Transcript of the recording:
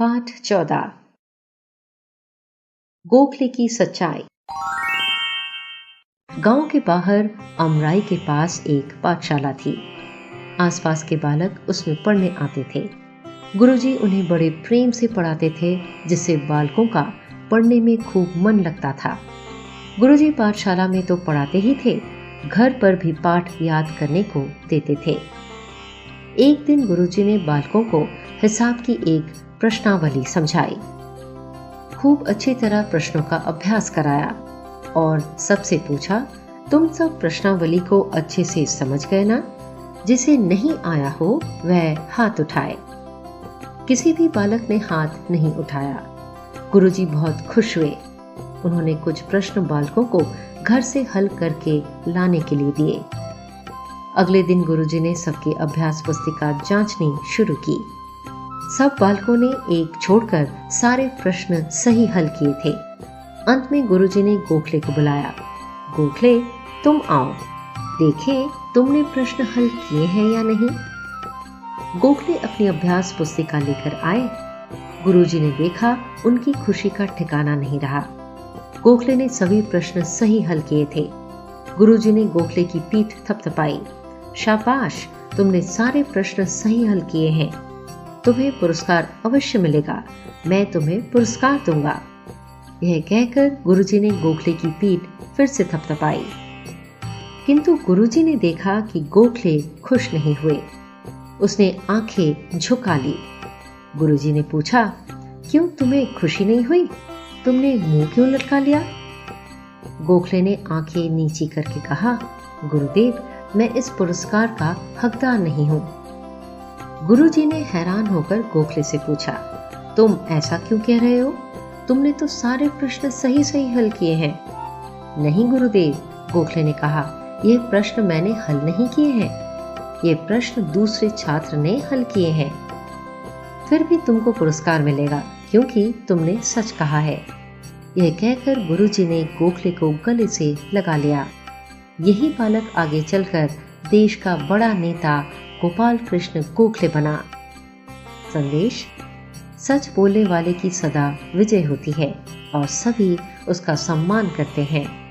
पाठ 14 गोखले की सच्चाई। गांव के बाहर अमराई के पास एक पाठशाला थी। आसपास के बालक उसमें पढ़ने आते थे। गुरुजी उन्हें बड़े प्रेम से पढ़ाते थे, जिससे बालकों का पढ़ने में खूब मन लगता था। गुरुजी पाठशाला में तो पढ़ाते ही थे, घर पर भी पाठ याद करने को देते थे। एक दिन गुरुजी ने बालकों को हिसाब की एक प्रश्नावली समझाई। खूब अच्छी तरह प्रश्नों का अभ्यास कराया और सबसे पूछा, तुम सब प्रश्नावली को अच्छे से समझ गए ना? जिसे नहीं आया हो वह हाथ उठाए। किसी भी बालक ने हाथ नहीं उठाया। गुरुजी बहुत खुश हुए। उन्होंने कुछ प्रश्न बालकों को घर से हल करके लाने के लिए दिए। अगले दिन गुरुजी ने सबकी अभ्यास पुस्तिका जांचनी शुरू की। सब बालकों ने एक छोड़कर सारे प्रश्न सही हल किए थे। अंत में गुरुजी ने गोखले को बुलाया। गोखले, तुम आओ, देखें तुमने प्रश्न हल किए हैं या नहीं। गोखले अपनी अभ्यास पुस्तिका लेकर आए। गुरुजी ने देखा, उनकी खुशी का ठिकाना नहीं रहा। गोखले ने सभी प्रश्न सही हल किए थे। गुरुजी ने गोखले की पीठ थपथपाई। शाबाश, तुमने सारे प्रश्न सही हल किए हैं। तुम्हें पुरस्कार अवश्य मिलेगा। मैं तुम्हें पुरस्कार दूंगा। यह कहकर गुरुजी ने गोखले की पीठ फिर से थपथपाई। किंतु गुरुजी ने देखा कि गोखले खुश नहीं हुए। उसने आंखें झुका ली। गुरुजी ने पूछा, क्यों तुम्हें खुशी नहीं हुई? तुमने मुंह क्यों लटका लिया? गोखले ने आंखें नीची करके कहा, गुरुदेव, मैं इस पुरस्कार का हकदार नहीं हूं। गुरुजी ने हैरान होकर गोखले से पूछा, तुम ऐसा क्यों कह रहे हो? तुमने तो सारे प्रश्न सही सही हल किए हैं। नहीं गुरुदेव, गोखले ने कहा, यह प्रश्न मैंने हल नहीं किए हैं। ये प्रश्न दूसरे छात्र ने हल किए हैं। फिर भी तुमको पुरस्कार मिलेगा, क्योंकि तुमने सच कहा है। यह कहकर गुरुजी ने गोखले को गले से लगा लिया। यही बालक आगे चलकर देश का बड़ा नेता गोपाल कृष्ण गोखले बना। संदेश: सच बोलने वाले की सदा विजय होती है और सभी उसका सम्मान करते हैं।